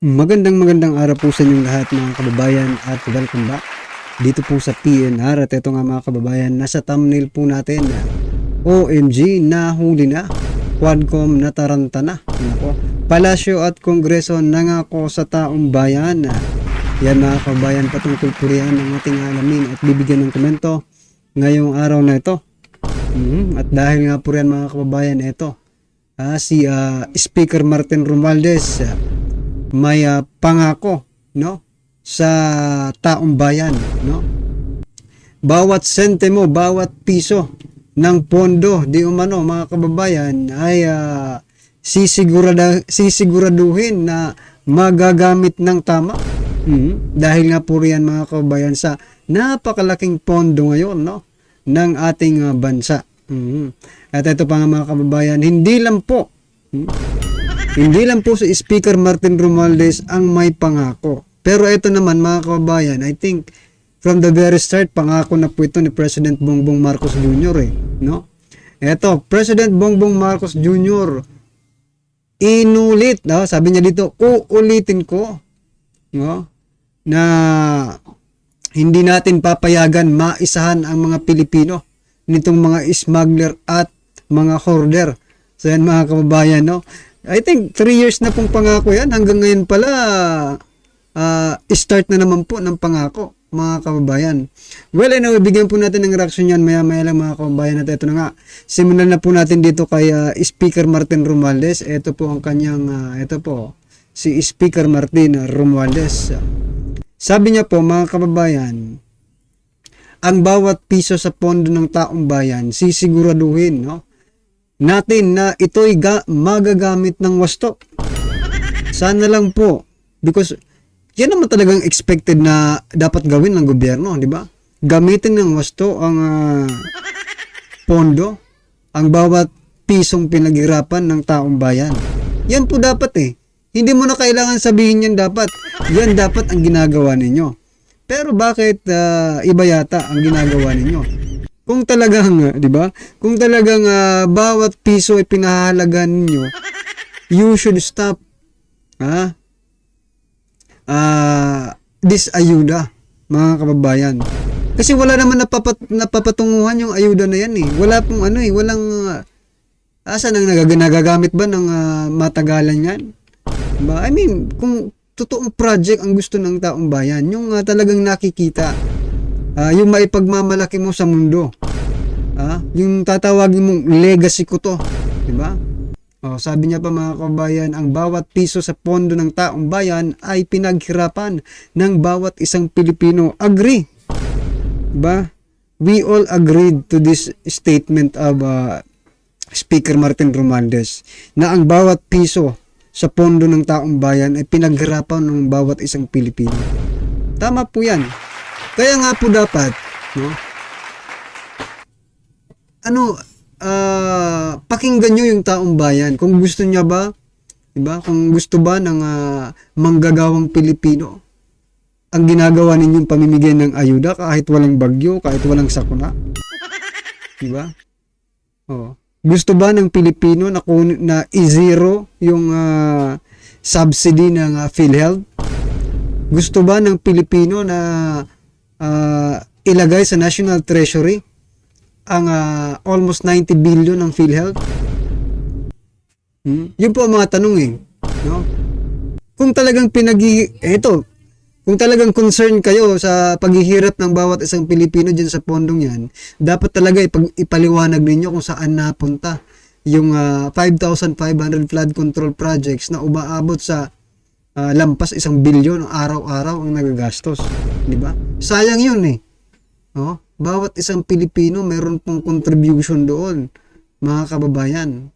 Magandang araw po sa inyong lahat mga kababayan at welcome back dito po sa PNR. At ito nga mga kababayan, nasa thumbnail po natin, OMG, nahuli na, Quadcom nataranta na. Nako, Palasyo at Kongreso nangako sa taong bayan. Yan mga kababayan, patungkol po riyan ng ating alamin at bibigyan ng komento ngayong araw na ito. At dahil nga po riyan mga kababayan, ito si Speaker Martin Romualdez may pangako, no, sa taong bayan, no, bawat sentimo, bawat piso ng pondo di umano mga kababayan ay sisiguraduhin na magagamit ng tama. Dahil nga po riyan mga kababayan sa napakalaking pondo ngayon, no, ng ating bansa. At ito pa nga mga kababayan, hindi lang po si Speaker Martin Romualdez ang may pangako. Pero ito naman mga kababayan, I think from the very start, pangako na po ito ni President Bongbong Marcos Jr. No? Ito, President Bongbong Marcos Jr. inulit, no? Sabi niya dito, uulitin ko, no, na hindi natin papayagan maisahan ang mga Pilipino nitong mga smuggler at mga hoarder. So yan mga kababayan, no? I think 3 years na pong pangako yan. Hanggang ngayon pala, start na naman po ng pangako, mga kababayan. Well, anyway, bigyan po natin ng reaction yan maya-maya lang mga kababayan. At ito na nga, simulan na po natin dito kay Speaker Martin Romualdez. Ito po ang kanyang, ito po, si Speaker Martin Romualdez. Sabi niya po, mga kababayan, ang bawat piso sa pondo ng taong bayan, sisiguraduhin, no, natin na ito'y magagamit ng wasto. Sana lang po, because yan naman talagang expected na dapat gawin ng gobyerno, di ba? Gamitin ng wasto ang pondo, ang bawat pisong pinaghirapan ng taong bayan. Yan po dapat Hindi mo na kailangan sabihin yan dapat. Yan dapat ang ginagawa ninyo. Pero bakit iba yata ang ginagawa ninyo? Kung talagang, di ba? Kung talagang bawat piso ay pinahalagan niyo, you should stop this ayuda, mga kababayan. Kasi wala naman napapatunguhan yung ayuda na yan Wala pong walang asan ang nagagamit ba ng matagalan yan? Diba? I mean, kung totoong project ang gusto ng taong bayan, yung talagang nakikita, yung maipagmamalaki mo sa mundo. Yung tatawagin mong legacy ko to. Diba? Sabi niya pa mga kababayan, ang bawat piso sa pondo ng taong bayan ay pinaghirapan ng bawat isang Pilipino. Agree. Diba? We all agreed to this statement of Speaker Martin Romualdez na ang bawat piso sa pondo ng taong bayan ay pinaghirapan ng bawat isang Pilipino. Tama po yan. Kaya nga po dapat, no, pakinggan nyo yung taong bayan. Kung gusto niya ba, diba? Kung gusto ba ng manggagawang Pilipino, ang ginagawa ninyong pamimigay ng ayuda kahit walang bagyo, kahit walang sakuna. Diba? Gusto ba ng Pilipino na i-zero yung subsidy ng PhilHealth? Gusto ba ng Pilipino na ilagay sa National Treasury ang almost 90 billion ng PhilHealth? Yun po ang mga tanong no? Kung talagang kung talagang concern kayo sa paghihirap ng bawat isang Pilipino dyan sa pondong yan, dapat talaga ipaliwanag ninyo kung saan napunta yung 5,500 flood control projects na umaabot sa lampas 1 bilyon araw-araw ang nagagastos. Di ba? Sayang yun Bawat isang Pilipino meron pong contribution doon, mga kababayan.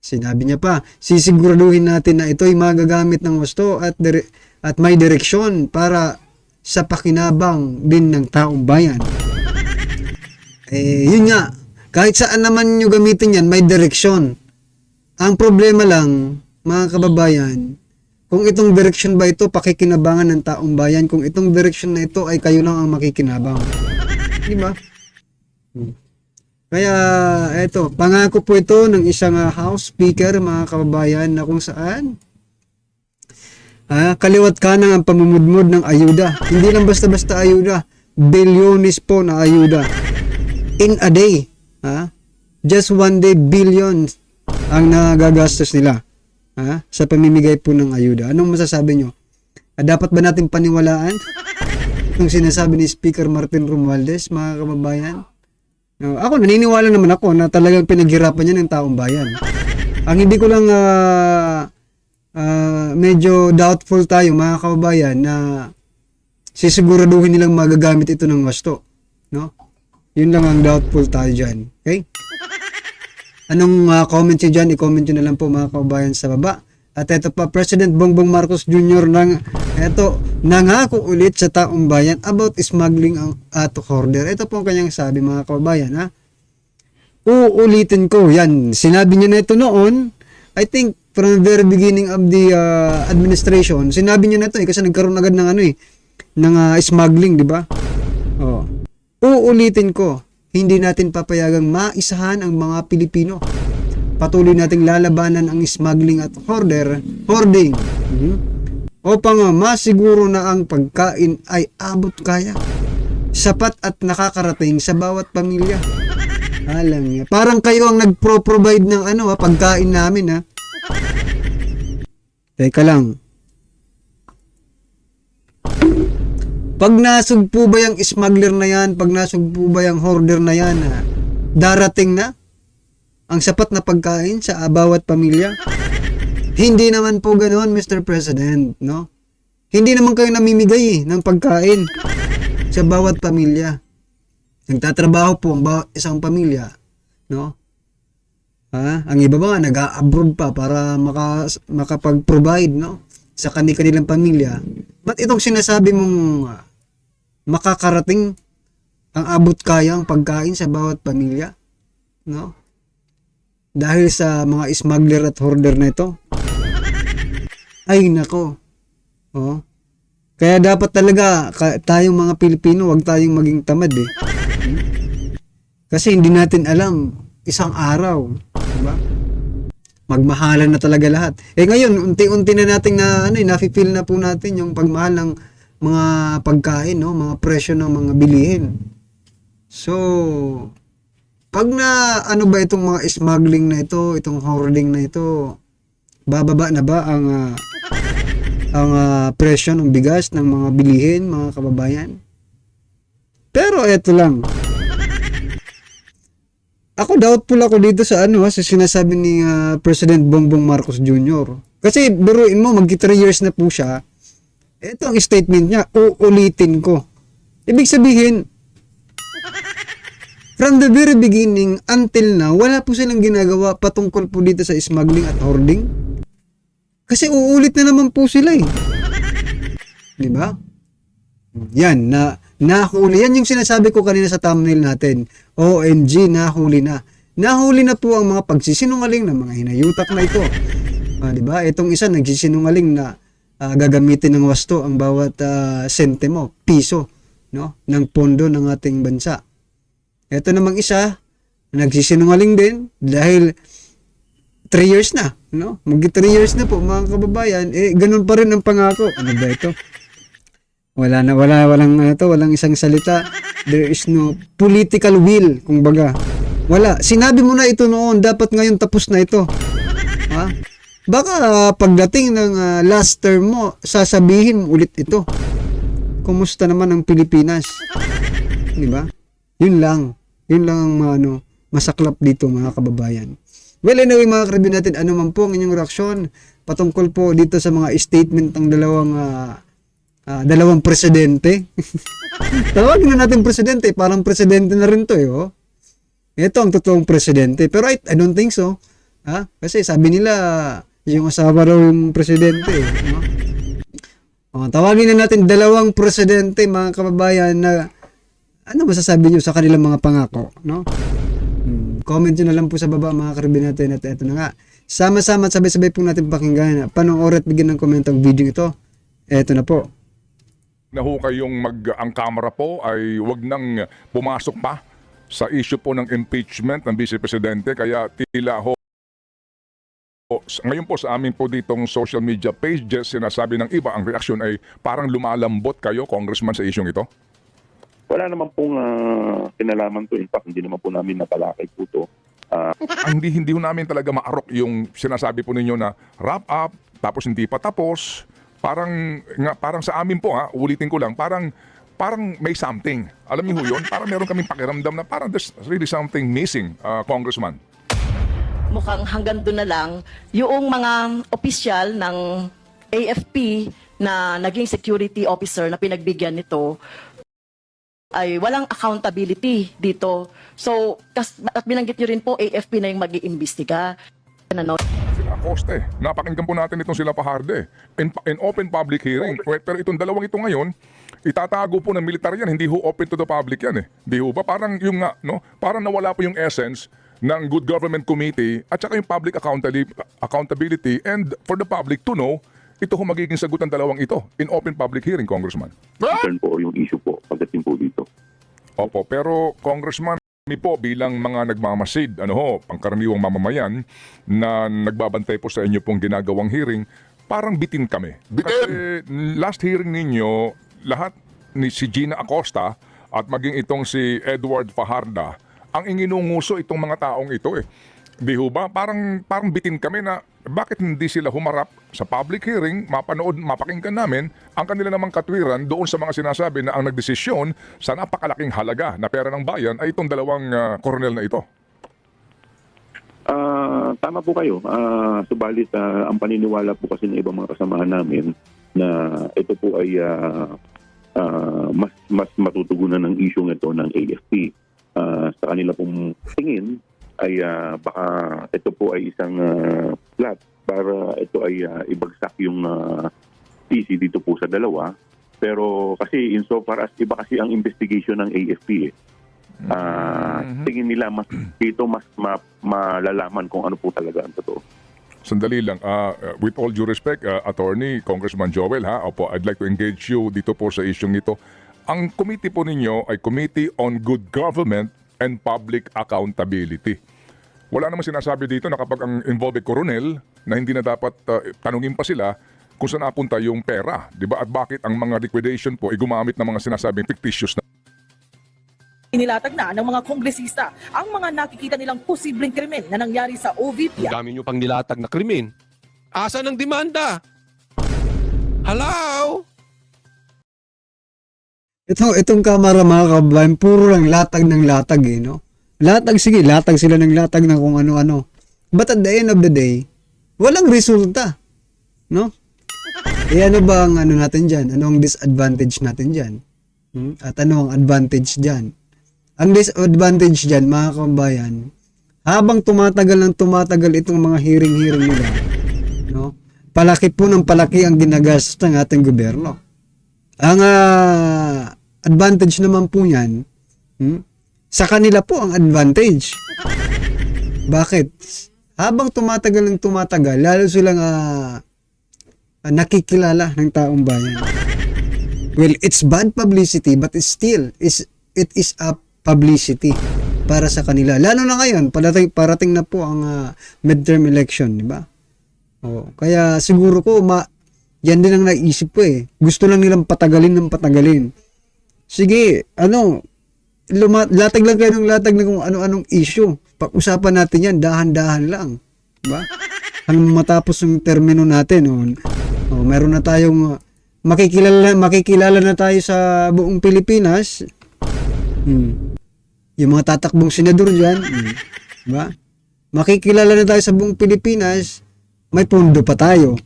Sinabi niya pa, sisiguraduhin natin na ito'y magagamit ng wasto at may direksyon para sa pakinabang din ng taong bayan. Yun nga, kahit saan naman nyo gamitin yan, may direksyon. Ang problema lang, mga kababayan, kung itong direksyon ba ito pakikinabangan ng taong bayan, kung itong direksyon na ito ay kayo lang ang makikinabang. Di ba? Kaya eto, pangako po ito ng isang House Speaker, mga kababayan, na kung saan Kaliwat kanan ang pamumudmod ng ayuda. Hindi lang basta-basta ayuda. Bilyones po na ayuda. In a day. Just one day, billions ang nagagastos nila sa pamimigay po ng ayuda. Anong masasabi nyo? Dapat ba natin paniwalaan yung sinasabi ni Speaker Martin Romualdez, mga kababayan? Ako, naniniwala naman ako na talagang pinaghirapan niya ng taong bayan. Ang hindi ko lang medyo doubtful tayo, mga kababayan, na sisiguraduhin nilang magagamit ito ng wasto. No? Yun lang ang doubtful tayo dyan. Okay? Anong comment nyo dyan? I-comment nyo na lang po, mga kababayan, sa baba. At ito pa, President Bongbong Marcos Jr. Nangako ulit sa taong bayan about smuggling at hoarder. Ito po ang kanyang sabi, mga kababayan. Uulitin ko. Yan, sinabi niya na ito noon. I think from the very beginning of the administration, sinabi niya na ito kasi nagkaroon agad ng ng smuggling, di ba? Uulitin ko, hindi natin papayagang maisahan ang mga Pilipino. Patuloy nating lalabanan ang smuggling at hoarding. Upang masiguro na ang pagkain ay abot kaya, sapat at nakakarating sa bawat pamilya. Alam niya, parang kayo ang nagpro-provide ng pagkain namin. Teka lang. Pag nasugpo ba yung smuggler na yan, pag nasugpo ba yung hoarder na yan, darating na ang sapat na pagkain sa bawat pamilya? Hindi naman po ganoon, Mr. President, no? Hindi naman kayo namimigay ng pagkain sa bawat pamilya. Nagtatrabaho po ang bawat isang pamilya, no? Ang iba ba nga nag-abroad pa para makapag-provide, no, sa kanilang pamilya. Ba't itong sinasabi mong makakarating ang abot kaya ang pagkain sa bawat pamilya, no? Dahil sa mga smuggler at hoarder na ito. Ay nako. Kaya dapat talaga tayong mga Pilipino, wag tayong maging tamad Kasi hindi natin alam isang araw, diba? Magmahalan na talaga lahat. Ngayon, unti-unti na nating nafe-feel na po natin yung pagmahal ng mga pagkain, no, mga presyo ng mga bilihin. So, pag ba itong mga smuggling na ito, itong hoarding na ito, bababa na ba ang presyo ng bigas ng mga bilihin, mga kababayan? Pero eto lang. Ako doubtful ako dito sa sa sinasabi ni President Bongbong Marcos Jr. Kasi biruin mo, magki 3 years na po siya. Ito ang statement niya, uulitin ko. Ibig sabihin, from the very beginning until now, wala po silang ginagawa patungkol po dito sa smuggling at hoarding. Kasi uulit na naman po sila Di ba? Yan, nahuli. Yan yung sinasabi ko kanina sa thumbnail natin. OMG, nahuli na. Nahuli na po ang mga pagsisinungaling ng mga hinayutak na ito. Di ba? Itong isa nagsisinungaling na gagamitin ng wasto ang bawat sentimo, piso, no, ng pondo ng ating bansa. Ito namang isa, nagsisinungaling din dahil 3 years na, no? Mag 3 years na po, mga kababayan, ganun pa rin ang pangako. Ano ba ito? Walang isang salita. There is no political will, kumbaga. Wala. Sinabi mo na ito noon, dapat ngayon tapos na ito. Baka pagdating ng last term mo, sasabihin mo ulit ito. Kumusta naman ang Pilipinas? Di ba? Yun lang ang masaklap dito, mga kababayan. Well, anyway, mga karibin natin, ano man po ang inyong reaksyon patungkol po dito sa mga statement ng dalawang presidente. Tawagin na natin presidente, parang presidente na rin to Ito ang totoong presidente. Pero I don't think so. Kasi sabi nila, yung asawa raw yung presidente. Tawagin na natin dalawang presidente, mga kababayan, na ano masasabi nyo sa kanilang mga pangako, no? Comment nyo na lang po sa baba, mga karibin natin. At ito na nga, sama-sama at sabay-sabay po natin pakinggan. Panoorin at bigyan ng comment ang video ito. Ito na po. Nahukay ang Kamara po ay wag nang pumasok pa sa issue po ng impeachment ng Vice Presidente, kaya tila Ngayon po sa amin po ditong social media pages, sinasabi ng iba, ang reaksyon ay parang lumalambot kayo, Congressman, sa isyong ito? Wala naman pong kinalaman to. In fact, hindi naman po namin napalakay po to. Hindi ho namin talaga maarok yung sinasabi po ninyo na wrap up, tapos hindi pa tapos. Parang sa amin po, ulitin ko lang, parang may something. Alam niyo ho yun? Parang meron kaming pakiramdam na parang there's really something missing, Congressman. Mukhang hanggang doon na lang yung mga opisyal ng AFP na naging security officer na pinagbigyan nito ay walang accountability dito. So, at binanggit nyo rin po, AFP na yung mag-iimbestiga. Ano? Sila Acosta eh. Napakinggan po natin itong sila Fajardo eh. In open public hearing. Pero itong dalawang ito ngayon, itatago po ng militar yan. Hindi ho open to the public yan eh. Hindi ho ba? Parang yung nga, no? Parang nawala po yung essence ng Good Government Committee at saka yung public accountability and for the public to know ito ho magiging sagot ng dalawang ito in open public hearing, Congressman. Concern po yung issue po pagdating po dito. Opo, pero Congressman, kami po bilang mga nagmamasid, pangkaraniwang mamamayan na nagbabantay po sa inyo pong ginagawang hearing, parang bitin kami. Kasi last hearing ninyo, lahat si Gina Acosta at maging itong si Edward Fajardo, ang inginunguso itong mga taong ito eh. Di ho ba? Parang bitin kami na bakit hindi sila humarap sa public hearing, mapakinggan namin ang kanila namang katwiran doon sa mga sinasabi na ang nagdesisyon sa napakalaking halaga na pera ng bayan ay itong dalawang koronel na ito. Tama po kayo. Subalit, ang paniniwala po kasi ng ibang mga kasamahan namin na ito po ay mas matutugunan ng isyong ito ng AFP. Sa kanila pong tingin ay baka ito po ay isang plot para ito ay ibagsak yung PC dito po sa dalawa. Pero kasi insofar as iba kasi ang investigation ng AFP tingin nila mas malalaman kung ano po talaga ang totoo. Sandali lang, with all due respect, Attorney, Congressman Joel, Opo, I'd like to engage you dito po sa isyong ito. Ang committee po ninyo ay Committee on Good Government and Public Accountability. Wala namang sinasabi dito na kapag ang involved coronel na hindi na dapat tanungin pa sila kung saan napunta yung pera, di ba? At bakit ang mga liquidation po ay gumamit ng mga sinasabing fictitious na Inilatag na ng mga kongresista ang mga nakikita nilang posibleng krimen na nangyari sa OVP. Ang dami nyo pang nilatag na krimen. Asa ng demanda? Hello? Itong kamera mga kababayan, puro lang latag ng latag eh, no? Latag, sige, latag sila ng latag na kung ano-ano. But at the end of the day, walang resulta, no? Eh ano ba ang ano natin dyan? Ano ang disadvantage natin dyan? At ano ang advantage dyan? Ang disadvantage dyan, mga kababayan, habang tumatagal itong mga hearing nila, no? Palaki po ng palaki ang ginagastos ng ating gobyerno. Ang advantage naman po yan, sa kanila po ang advantage. Bakit? Habang tumatagal, lalo silang nakikilala ng taong bayan. Well, it's bad publicity but it is a publicity para sa kanila. Lalo na ngayon, parating na po ang midterm election, di ba? Kaya siguro ko, yan din ang naisip ko eh. Gusto lang nilang patagalin. Sige, latag lang kayo ng latag na kung ano-anong issue. Pag-usapan natin yan, dahan-dahan lang. Diba? Hanggang matapos yung termino natin. Meron na tayong makikilala na tayo sa buong Pilipinas. Yung mga tatakbong senador dyan. Diba? Makikilala na tayo sa buong Pilipinas. May pondo pa tayo.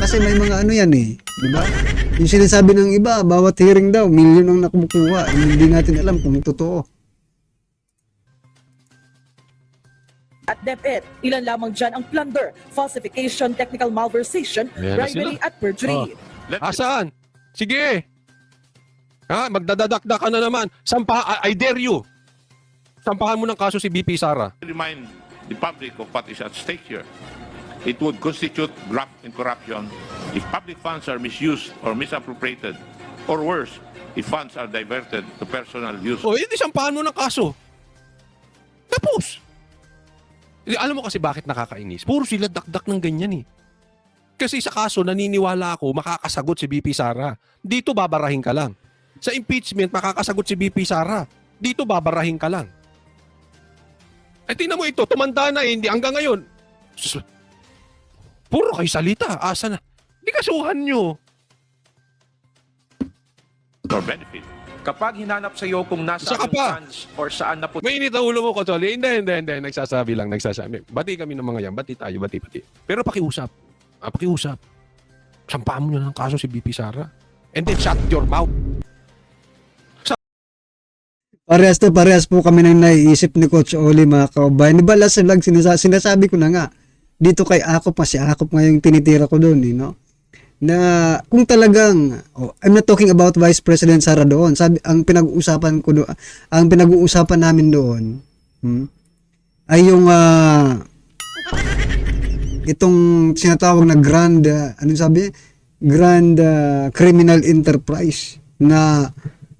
Kasi may mga ano yan eh. Diba? Yung sinasabi ng iba, bawat hearing daw, milyon ang nakukuha. Hindi natin alam kung totoo. At DepEd, ilan lamang dyan ang plunder, falsification, technical malversation, Meron bribery sila. at perjury. Asan? Sige. Magdadadakdak ka na naman. I dare you. Sampahan mo ng kaso si BP Sara. Remind the public of what is at stake here. It would constitute graft and corruption if public funds are misused or misappropriated, or worse, if funds are diverted to personal use. Hindi sampahan mo ng kaso. Tapos. Alam mo kasi bakit nakakainis? Puro sila dakdak ng ganyan eh. Kasi sa kaso, naniniwala ako, makakasagot si BP Sara. Dito babarahin ka lang. Sa impeachment, makakasagot si BP Sara. Dito babarahin ka lang. Tingnan mo ito, tumanda na hindi hanggang ngayon. Puro kayo salita. Asa na? Di kasuhan nyo. For benefit. Kapag hinanap sa iyo kung nasa Saka anong pa. branch or saan na po Mainit ang ulo mo, Kotoli. Hindi. Nagsasabi lang. Bati kami ng mga yan. Bati tayo. Pero pakiusap. Pakiusap. Sampahan mo na ng kaso si BP Sara. And then shut your mouth. Parehas po kami nang naiisip ni Coach Oli, mga kababayan. Di ba last vlog, sinasabi ko na nga, dito kay Akop, si Akop nga yung tinitira ko doon, no? Na kung talagang, I'm not talking about Vice President Sara doon. Sabi, ang pinag-uusapan namin doon, ay yung, itong sinatawag na grand, grand criminal enterprise na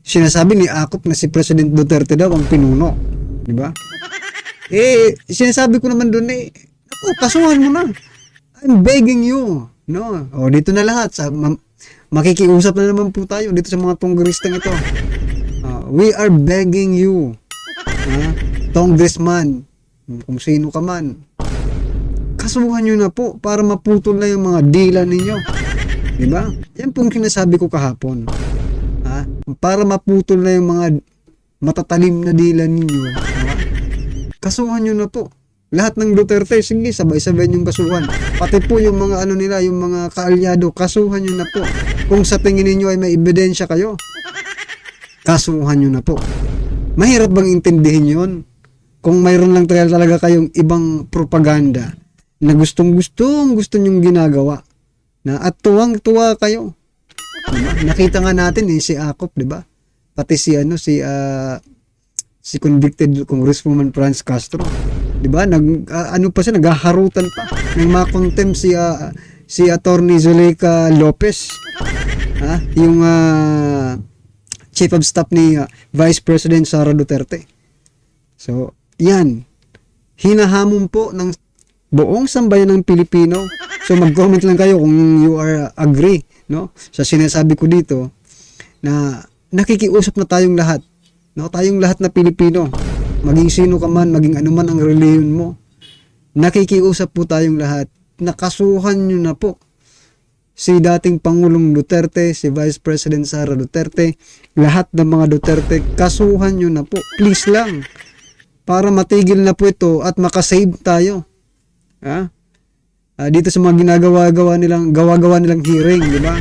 sinasabi ni Akop na si President Duterte daw ang pinuno. Di ba? Sinasabi ko naman doon kasuhan mo na. I'm begging you. No? Dito na lahat. Makikiusap na naman po tayo dito sa mga congressman ito. We are begging you. Congressman, kung sino ka man. Kasuhan nyo na po para maputol na yung mga dila ninyo. Di ba? Yan pong sinasabi ko kahapon. Para maputol na yung mga matatalim na dila ninyo. Kasuhan nyo na po. Lahat ng Duterte, sige, sabay-sabay yung kasuhan. Pati po yung mga yung mga kaalyado, kasuhan nyo na po. Kung sa tingin ninyo ay may ebidensya kayo, kasuhan nyo na po. Mahirap bang intindihin yun? Kung mayroon lang talaga kayong ibang propaganda na gusto nyong ginagawa, at tuwang-tuwa kayo. Diba? Nakita nga natin si Akop, di ba? Pati si convicted Congresswoman Franz Castro. 'Di ba? Naghaharutan pa ng mga contempt si Attorney Zuleika Lopez. Yung Chief of Staff ni Vice President Sara Duterte. So, 'yan. Hinahamon po ng buong sambayan ng Pilipino. So, mag-comment lang kayo kung you are agree, no? Sa sinasabi ko dito na nakikiusap na tayong lahat. No, tayong lahat na Pilipino. Maging sino ka man, maging ano man ang reliyon mo, nakikiusap po tayong lahat. Nakasuhan nyo na po si dating Pangulong Duterte, si Vice President Sara Duterte, lahat ng mga Duterte, kasuhan nyo na po. Please lang. Para matigil na po ito at makasave tayo. Dito sa mga gawa-gawa nilang hearing, di ba?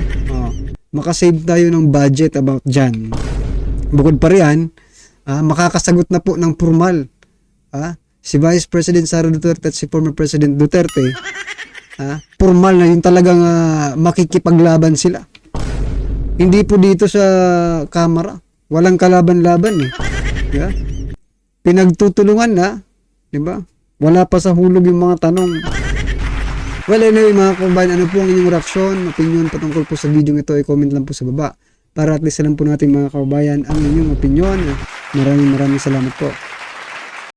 Makasave tayo ng budget about dyan. Bukod pa riyan, makakasagot na po ng formal si Vice President Sara Duterte at si former President Duterte. Formal na yung talagang makikipaglaban sila. Hindi po dito sa kamera. Walang kalaban-laban eh. Yeah? Pinagtutulungan na, di ba? Wala pa sa hulog yung mga tanong. Well, anyway mga kababayan, ano po ang inyong reaksyon, opinion patungkol po sa video ito, i-comment lang po sa baba. Para at least alam po natin mga kababayan ang inyong opinion. Maraming salamat po.